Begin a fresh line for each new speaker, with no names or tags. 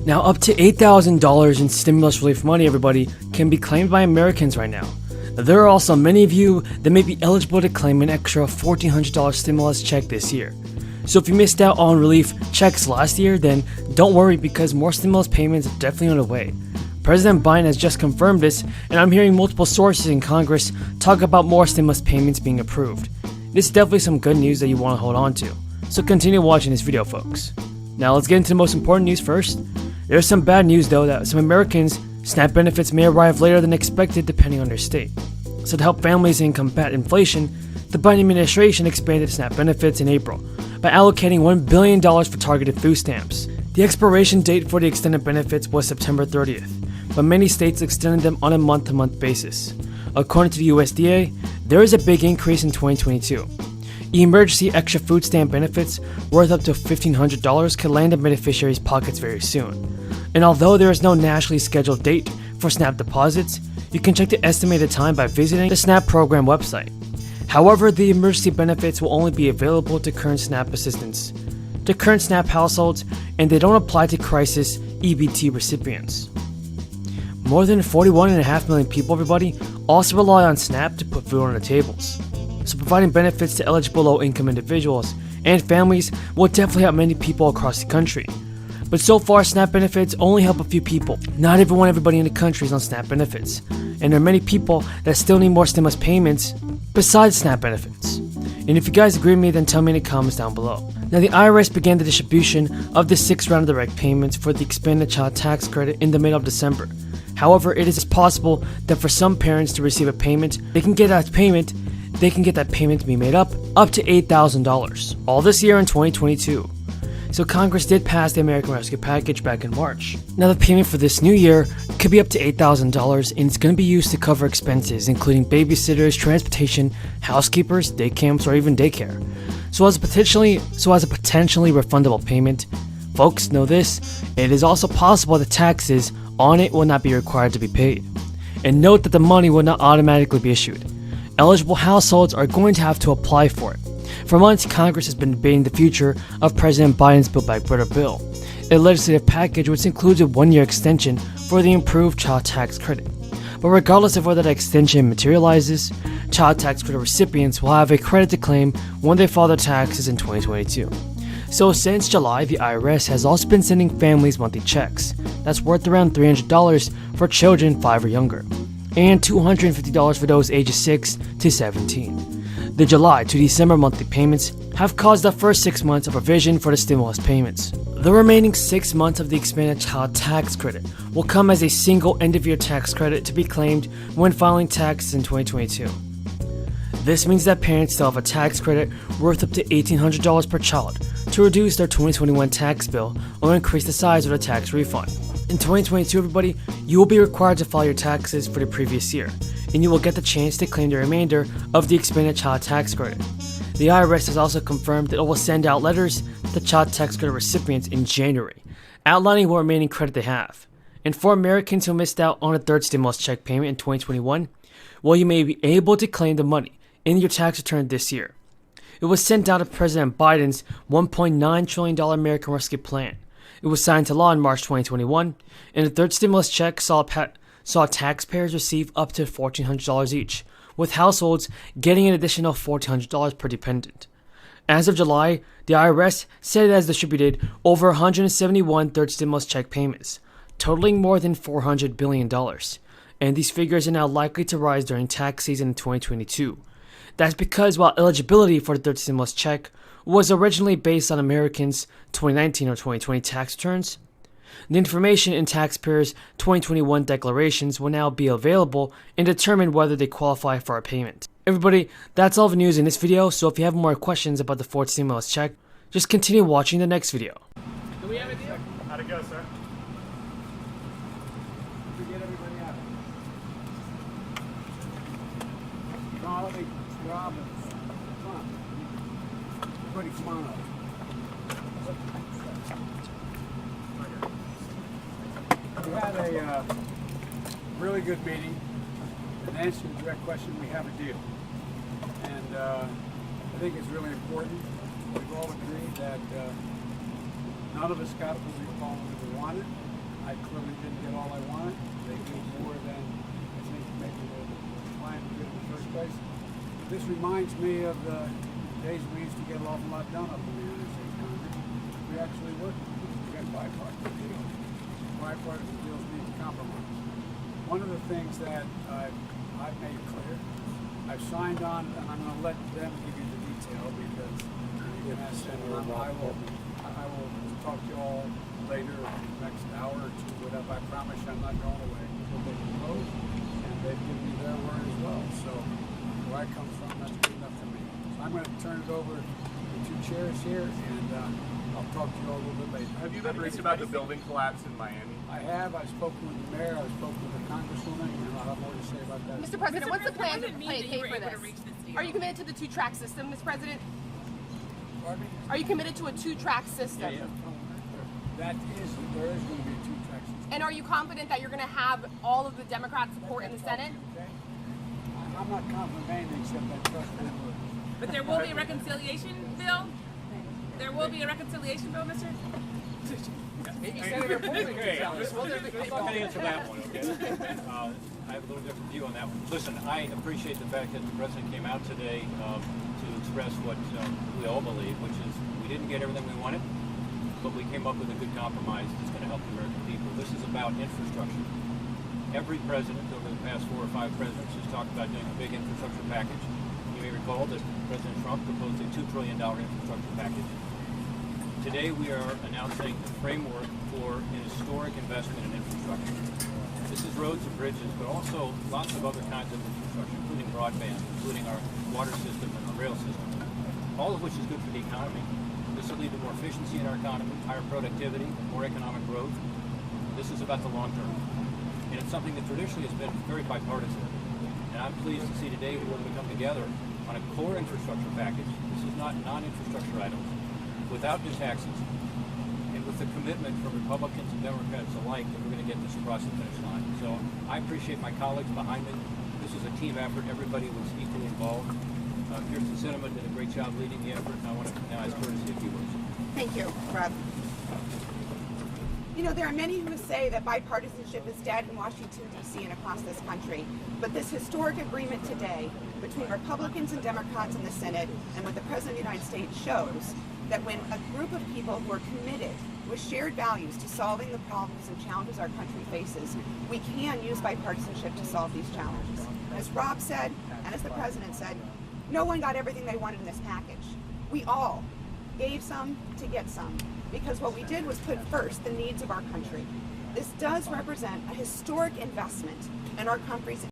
Now, up to $8,000 in stimulus relief money, everybody, can be claimed by Americans right now. There are also many of you that may be eligible to claim an extra $1,400 stimulus check this year. So if you missed out on relief checks last year, then don't worry, because more stimulus payments are definitely on the way. President Biden has just confirmed this, and I'm hearing multiple sources in Congress talk about more stimulus payments being approved. This is definitely some good news that you want to hold on to. So continue watching this video, folks. Now let's get into the most important news first. There's some bad news though, that some Americans' SNAP benefits may arrive later than expected depending on their state. So to help families and combat inflation, the Biden administration expanded SNAP benefits in April by allocating $1 billion for targeted food stamps. The expiration date for the extended benefits was September 30th, but many states extended them on a month-to-month basis. According to the USDA, there is a big increase in 2022. Emergency extra food stamp benefits worth up to $1,500 could land in beneficiaries' pockets very soon. And although there is no nationally scheduled date for SNAP deposits, you can check the estimated time by visiting the SNAP program website. However, the emergency benefits will only be available to current SNAP assistants, to current SNAP households, and they don't apply to crisis EBT recipients. More than 41.5 million people, everybody, also rely on SNAP to put food on their tables. So providing benefits to eligible low-income individuals and families will definitely help many people across the country. But so far, SNAP benefits only help a few people. Not everybody in the country is on SNAP benefits, and there are many people that still need more stimulus payments besides SNAP benefits. And if you guys agree with me, then tell me in the comments down below. Now, the IRS began the distribution of the sixth round of direct payments for the expanded child tax credit in the middle of December. However, it is possible that for some parents to receive a payment, they can get that payment to be made up to $8,000, all this year in 2022. So Congress did pass the American Rescue Package back in March. Now the payment for this new year could be up to $8,000, and it's going to be used to cover expenses including babysitters, transportation, housekeepers, day camps, or even daycare. So as a potentially refundable payment, folks, know this, it is also possible that taxes on it will not be required to be paid. And note that the money will not automatically be issued. Eligible households are going to have to apply for it. For months, Congress has been debating the future of President Biden's Build Back Better bill, a legislative package which includes a 1-year extension for the improved child tax credit. But regardless of whether that extension materializes, child tax credit recipients will have a credit to claim when they file their taxes in 2022. So since July, the IRS has also been sending families monthly checks that's worth around $300 for children 5 or younger, and $250 for those ages 6 to 17. The July to December monthly payments have caused the first 6 months of revision for the stimulus payments. The remaining 6 months of the expanded child tax credit will come as a single end-of-year tax credit to be claimed when filing taxes in 2022. This means that parents still have a tax credit worth up to $1,800 per child to reduce their 2021 tax bill or increase the size of the tax refund. In 2022, everybody, you will be required to file your taxes for the previous year, and you will get the chance to claim the remainder of the expanded child tax credit. The IRS has also confirmed that it will send out letters to child tax credit recipients in January, outlining what remaining credit they have. And for Americans who missed out on a third stimulus check payment in 2021, well, you may be able to claim the money in your tax return this year. It was sent out of President Biden's $1.9 trillion American Rescue Plan. It was signed to law in March 2021, and the third stimulus check saw taxpayers receive up to $1,400 each, with households getting an additional $1,400 per dependent. As of July, the IRS said it has distributed over 171 third stimulus check payments, totaling more than $400 billion, and these figures are now likely to rise during tax season in 2022. That's because while eligibility for the third stimulus check was originally based on Americans' 2019 or 2020 tax returns, the information in taxpayers' 2021 declarations will now be available and determine whether they qualify for a payment. Everybody, that's all the news in this video, so if you have more questions about the fourth stimulus check, just continue watching the next video.
Do we have a deal?
How'd it go, sir?
We get everybody out. Charlie Robbins. Come on. Everybody come on up. We had a really good meeting. In answer to the direct question, we have a deal. And I think it's really important. We've all agreed that none of us got what we wanted. this reminds me of the days we used to get an awful lot done up in the United States Congress. We actually worked. We got bipartisan deals. Bipartisan deals need to compromise. One of the things that I've made clear, I've signed on, and I'm going to let them give you the detail because you can ask them. I will talk to you all later, next hour or two, whatever. I promise you I'm not going away until they propose, and they've given me their word as well. So where I come from, that's good enough for me. So I'm going to turn it over to the two chairs here, and I'll talk to you all a little bit later.
Have you been briefed about the building collapse in Miami?
I have. I've spoken with the mayor. I've spoken with the congresswoman, and I'll have more to say about that.
Mr. President, what's the plan to pay for this? Are you committed to the two-track system, Mr. President?
Pardon me?
Are you committed to a two-track system?
Yeah. There is going to be a two-track system.
And are you confident that you're going to have all of the Democrat support in the Senate?
Okay? I'm not confident of anything except I trust them.
But there will be a reconciliation bill? There will be a reconciliation bill, Mr.?
Senator, I'll answer that one, okay? I have a little different view on that one. Listen, I appreciate the fact that the President came out today to express what we all believe, which is we didn't get everything we wanted, but we came up with a good compromise that's going to help the American people. This is about infrastructure. Every president over the past 4 or 5 presidents has talked about doing a big infrastructure package. You may recall that President Trump proposed a $2 trillion infrastructure package. Today we are announcing a framework for an historic investment in infrastructure. This is roads and bridges, but also lots of other kinds of infrastructure, including broadband, including our water system and our rail system, all of which is good for the economy. This will lead to more efficiency in our economy, higher productivity, more economic growth. This is about the long term. And it's something that traditionally has been very bipartisan. And I'm pleased to see today we're going to come together on a core infrastructure package. This is not non-infrastructure items, without new taxes, and with the commitment from Republicans and Democrats alike that we're going to get this across the finish line. So I appreciate my colleagues behind me. This is a team effort. Everybody was equally involved. Kirsten Sinema did a great job leading the effort, and I want to now ask her to say a few words.
Thank you, Rob. You know, there are many who say that bipartisanship is dead in Washington, D.C. and across this country. But this historic agreement today between Republicans and Democrats in the Senate and with the President of the United States shows that when a group of people who are committed with shared values to solving the problems and challenges our country faces, we can use bipartisanship to solve these challenges. As Rob said, and as the President said, no one got everything they wanted in this package. We all gave some to get some, because what we did was put first the needs of our country. This does represent a historic investment in our country's